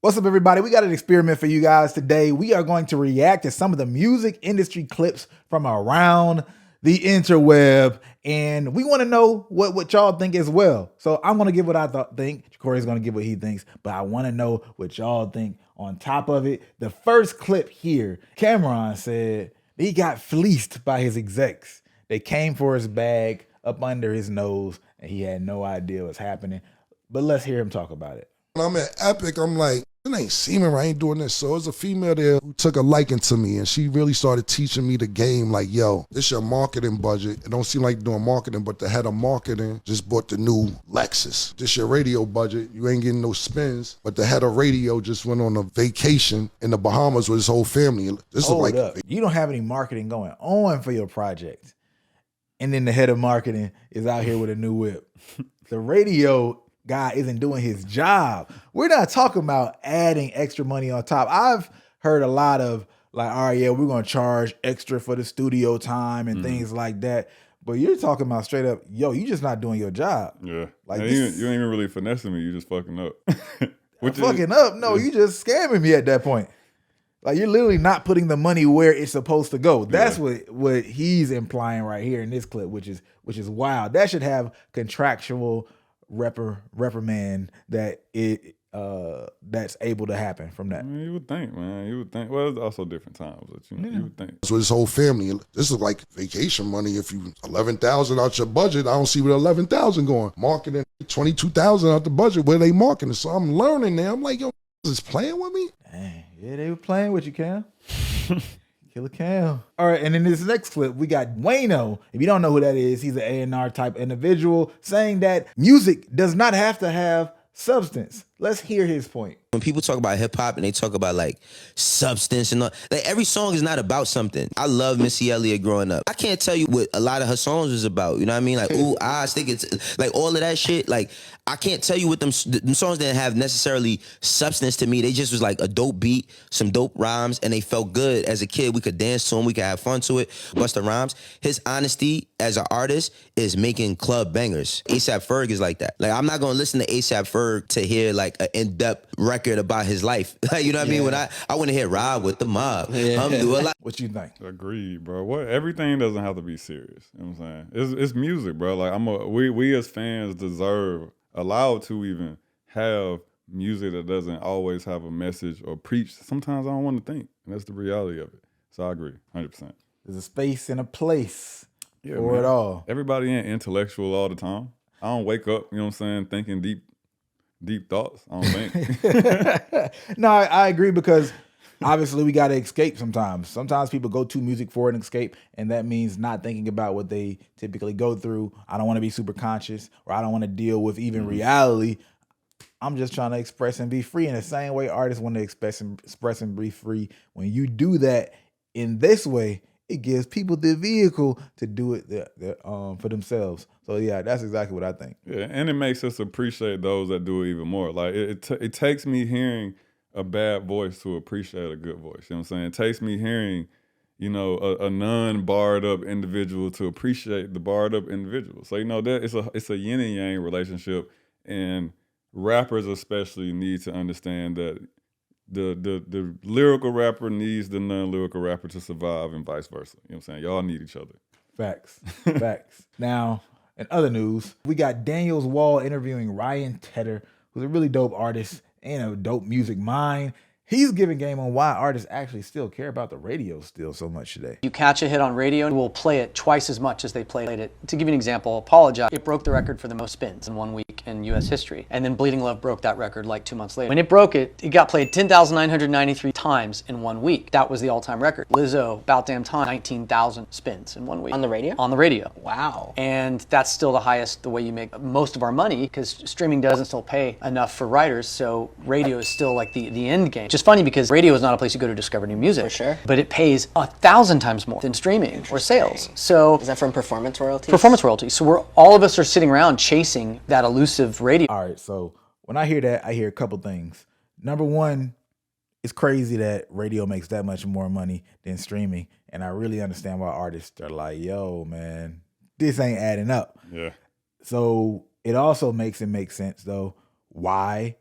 What's up, everybody? We got an experiment for you guys today. We are going to react to some of the music industry clips from around the interweb, and we want to know what y'all think as well. So I'm going to give what I think. Corey's going to give what he thinks, but I want to know what y'all think on top of it. The first clip here, Cameron said he got fleeced by his execs. They came for his bag up under his nose, and he had no idea what's happening. But let's hear him talk about it. When I'm at Epic, I'm like, it ain't seeming right, I ain't doing this. So there's a female there who took a liking to me, and she really started teaching me the game, like, yo, this your marketing budget. It don't seem like you're doing marketing, but the head of marketing just bought the new Lexus. This your radio budget. You ain't getting no spins, but the head of radio just went on a vacation in the Bahamas with his whole family. This Hold is like up. You don't have any marketing going on for your project, and then the head of marketing is out here with a new whip. The radio guy isn't doing his job. We're not talking about adding extra money on top. I've heard a lot of like, all right, yeah, we're going to charge extra for the studio time and things like that. But you're talking about straight up, yo, you just not doing your job. Yeah. Like you ain't even really finessing me. You just fucking up. Fucking up? No, you just scamming me at that point. Like, you're literally not putting the money where it's supposed to go. That's what he's implying right here in this clip, which is wild. That should have contractual reprimand that that's able to happen from that. I mean, you would think, man. You would think. Well, it's also different times, but you would think. so his whole family. This is like vacation money. If you $11,000 out your budget, I don't see where $11,000 going. Marketing $22,000 out the budget. Where they marketing? So I'm learning now. I'm like, yo, is playing with me? Dang, yeah, they were playing with you, Cam. Killer Cam. All right, and in this next clip, we got Wayno. If you don't know who that is, he's an A&R type individual saying that music does not have to have substance. Let's hear his point. When people talk about hip hop and they talk about like substance and all, like every song is not about something. I love Missy Elliott growing up. I can't tell you what a lot of her songs was about. You know what I mean? Like, ooh, I think it's like all of that shit. Like, I can't tell you what them songs didn't have necessarily substance to me. They just was like a dope beat, some dope rhymes, and they felt good as a kid. We could dance to them, we could have fun to it, bust the rhymes. His honesty as an artist is making club bangers. A$AP Ferg is like that. Like, I'm not gonna listen to A$AP Ferg to hear like an in-depth record about his life. You know what I mean? When I want to hear Ride with the Mob. Do a lot. What you think? Agreed, bro. Everything doesn't have to be serious. You know what I'm saying? It's music, bro. Like we as fans deserve allowed to even have music that doesn't always have a message or preach. Sometimes I don't want to think, and that's the reality of it. So I agree, 100%. There's a space and a place for it all. Everybody ain't intellectual all the time. I don't wake up, you know what I'm saying, thinking deep thoughts. I don't think. No, I agree, because obviously we got to escape sometimes. Sometimes people go to music for an escape, and that means not thinking about what they typically go through. I don't want to be super conscious, or I don't want to deal with even reality. I'm just trying to express and be free in the same way artists want to express and be free. When you do that in this way, it gives people the vehicle to do it for themselves. So yeah, that's exactly what I think. Yeah, and it makes us appreciate those that do it even more. Like it takes me hearing a bad voice to appreciate a good voice. You know what I'm saying? It takes me hearing, you know, a non-barred up individual to appreciate the barred up individual. So, you know, that it's a yin and yang relationship, and rappers especially need to understand that the lyrical rapper needs the non-lyrical rapper to survive, and vice versa. You know what I'm saying? Y'all need each other. Facts. Facts. Now, in other news, we got Daniels Wall interviewing Ryan Tedder, who's a really dope artist and a dope music mind. He's giving game on why artists actually still care about the radio still so much today. You catch a hit on radio and we'll play it twice as much as they played it. To give you an example, Apologize, it broke the record for the most spins in 1 week in US history. And then Bleeding Love broke that record like 2 months later. When it broke it, it got played 10,993 times in 1 week. That was the all-time record. Lizzo, About Damn Time, 19,000 spins in 1 week. On the radio? On the radio. Wow. And that's still the highest, the way you make most of our money, because streaming doesn't still pay enough for writers, so radio is still like the end game. Which is funny because radio is not a place you go to discover new music. For sure. But it pays 1,000 times more than streaming or sales. So is that from performance royalties? Performance royalties. So all of us are sitting around chasing that elusive radio. All right, so when I hear that, I hear a couple things. Number one, it's crazy that radio makes that much more money than streaming. And I really understand why artists are like, yo, man, this ain't adding up. Yeah. So it also makes it make sense, though, why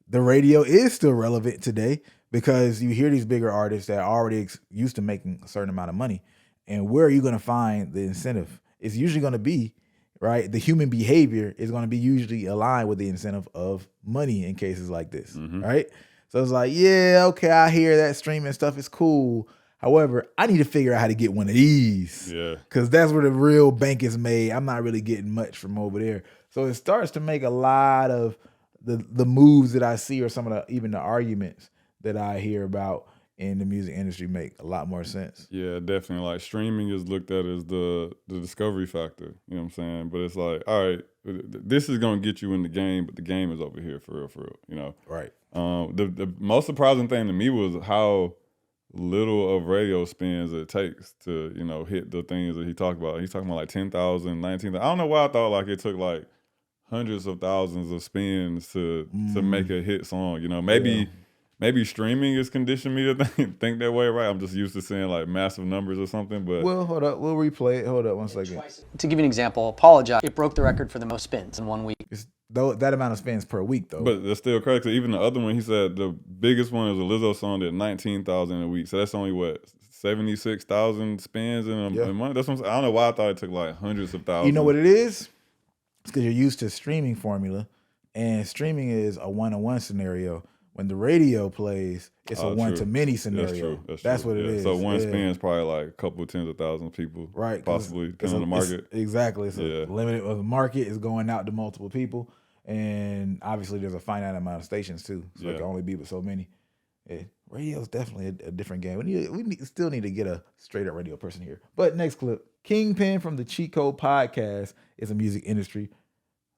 the radio is still relevant today because you hear these bigger artists that are already used to making a certain amount of money. And where are you going to find the incentive? It's usually going to be, right? The human behavior is going to be usually aligned with the incentive of money in cases like this, right? So it's like, yeah, okay, I hear that streaming stuff is cool. However, I need to figure out how to get one of these. Yeah. Because that's where the real bank is made. I'm not really getting much from over there. So it starts to make a lot of the moves that I see, or some of even the arguments that I hear about in the music industry make a lot more sense. Yeah, definitely. Like streaming is looked at as the discovery factor. You know what I'm saying? But it's like, all right, this is gonna get you in the game, but the game is over here for real. You know? Right. The most surprising thing to me was how little of radio spins it takes to, you know, hit the things that he talked about. He's talking about like 10,000, 19,000. I don't know why I thought like it took like hundreds of thousands of spins to make a hit song. You know, maybe streaming has conditioned me to think that way, right? I'm just used to seeing like massive numbers or something. But well, hold up, we'll replay it. Hold up 1 second. To give you an example, Apologize, it broke the record for the most spins in 1 week. It's that amount of spins per week, though. But that's still correct. So even the other one, he said the biggest one is a Lizzo song that 19,000 a week. So that's only what, 76,000 spins in a month. That's what I'm saying. I don't know why I thought it took like hundreds of thousands. You know what it is? It's because you're used to streaming formula, and streaming is a 1-to-1 scenario. When the radio plays, it's a 1-to-many scenario. That's what it is. So one spin is probably like a couple of tens of thousands of people, right? Possibly, depending on the market. Exactly. It's a limited of the market is going out to multiple people, and obviously there's a finite amount of stations too, so it can only be with so many. Radio is definitely a different game. We still need to get a straight up radio person here. But next clip, Kingpin from the Cheat Code Podcast is a music industry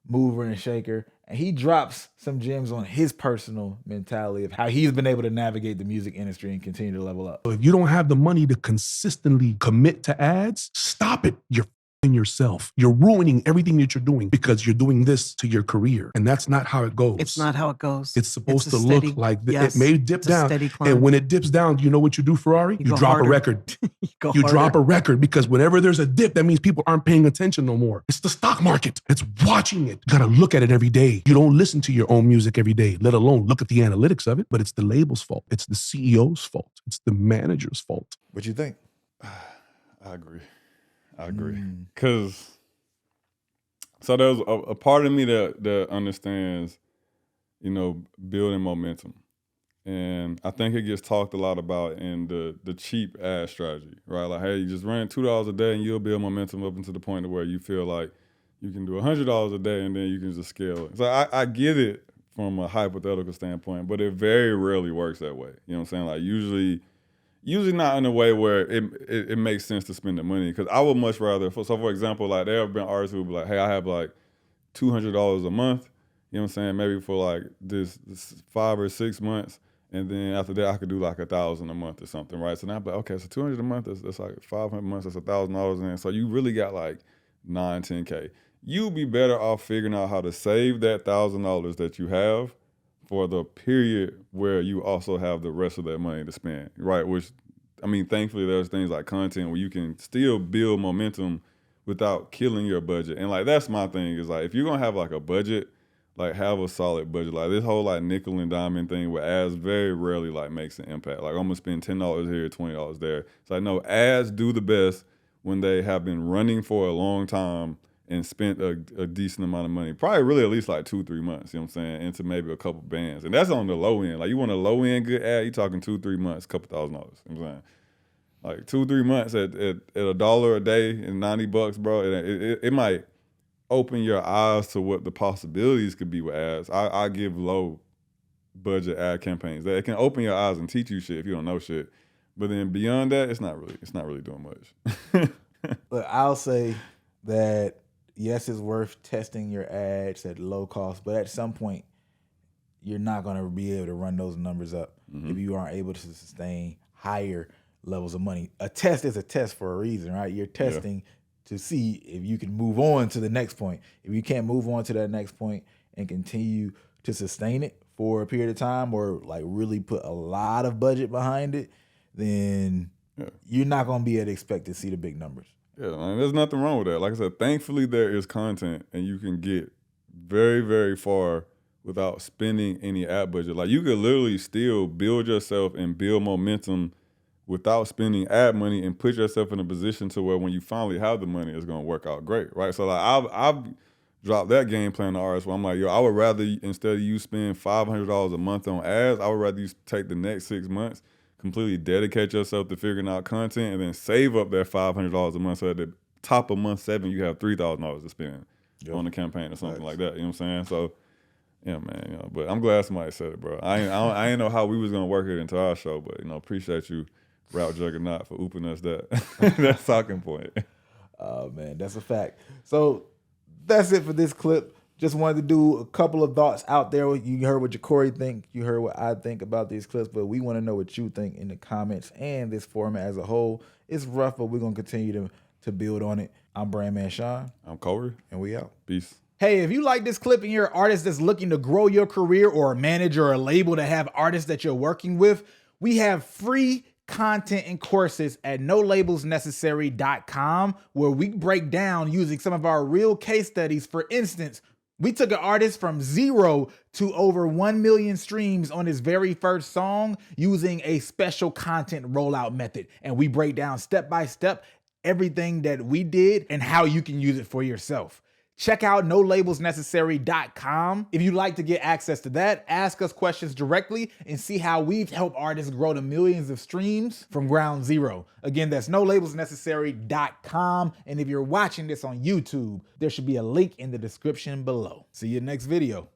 mover and shaker, and he drops some gems on his personal mentality of how he's been able to navigate the music industry and continue to level up. If you don't have the money to consistently commit to ads, stop it. You're f***ing yourself. You're ruining everything that you're doing because you're doing this to your career. And that's not how it goes. It's not how it goes. It's supposed to look like this. It may dip down. And when it dips down, you know what you do, Ferrari? You drop a record. You drop a record, because whenever there's a dip, that means people aren't paying attention no more. It's the stock market. It's watching it. You got to look at it every day. You don't listen to your own music every day, let alone look at the analytics of it. But it's the label's fault. It's the CEO's fault. It's the manager's fault. What you think? I agree. Because so there's a part of me that understands, you know, building momentum. And I think it gets talked a lot about in the cheap ad strategy, right? Like, hey, you just run $2 a day and you'll build momentum up into the point where you feel like you can do $100 a day and then you can just scale it. So I get it from a hypothetical standpoint, but it very rarely works that way. You know what I'm saying? Like usually not in a way where it makes sense to spend the money. Because I would much rather, for example, like there have been artists who would be like, hey, I have like $200 a month, you know what I'm saying? Maybe for like this 5 or 6 months. And then after that, I could do like $1,000 a month or something, right? So now I'm like, okay, so $200 a month, that's like 500 months, that's $1,000 in. So you really got like 9, 10K. You'd be better off figuring out how to save that $1,000 that you have for the period where you also have the rest of that money to spend, right? Which, I mean, thankfully there's things like content where you can still build momentum without killing your budget. And like, that's my thing is like, if you're gonna have like a budget, like have a solid budget. Like this whole like nickel and diamond thing with ads very rarely like makes an impact. Like I'm gonna spend $10 here, $20 there. So I know ads do the best when they have been running for a long time and spent a decent amount of money. Probably really at least like 2-3 months, you know what I'm saying, into maybe a couple bands. And that's on the low end. Like you want a low end good ad, you're talking 2-3 months, couple $1,000, you know what I'm saying? Like 2-3 months at $1 a day and $90, bro, it might open your eyes to what the possibilities could be with ads. I give low budget ad campaigns. It can open your eyes and teach you shit if you don't know shit. But then beyond that, it's not really doing much. But I'll say that yes, it's worth testing your ads at low cost, but at some point you're not going to be able to run those numbers up if you aren't able to sustain higher levels of money. A test is a test for a reason, right? You're testing to see if you can move on to the next point. If you can't move on to that next point and continue to sustain it for a period of time, or like really put a lot of budget behind it, then you're not going to be able to expect to see the big numbers. Yeah, man, there's nothing wrong with that. Like I said, thankfully there is content and you can get very, very far without spending any ad budget. Like you could literally still build yourself and build momentum without spending ad money and put yourself in a position to where when you finally have the money, it's gonna work out great, right? So like I've dropped that game plan to artists where I'm like, yo, I would rather, instead of you spend $500 a month on ads, I would rather you take the next 6 months, completely dedicate yourself to figuring out content, and then save up that $500 a month so at the top of month 7 you have $3,000 to spend on the campaign or something like that. You know what I'm saying? So yeah, man. You know, but I'm glad somebody said it, bro. I ain't know how we was gonna work it into our show, but appreciate you, Route Juggernaut, for ooping us that talking point. Oh man, that's a fact. So that's it for this clip. Just wanted to do a couple of thoughts out there. You heard what Ja'Cory think. You heard what I think about these clips, but we want to know what you think in the comments and this format as a whole. It's rough, but we're going to continue to build on it. I'm Brandman Sean. I'm Corey. And we out. Peace. Hey, if you like this clip and you're an artist that's looking to grow your career, or a manager or a label to have artists that you're working with, we have free content and courses at nolabelsnecessary.com, where we break down using some of our real case studies. For instance, we took an artist from 0 to over 1 million streams on his very first song using a special content rollout method. And we break down step by step everything that we did and how you can use it for yourself. Check out nolabelsnecessary.com. If you'd like to get access to that, ask us questions directly and see how we've helped artists grow to millions of streams from ground zero. Again, that's nolabelsnecessary.com. And if you're watching this on YouTube, there should be a link in the description below. See you next video.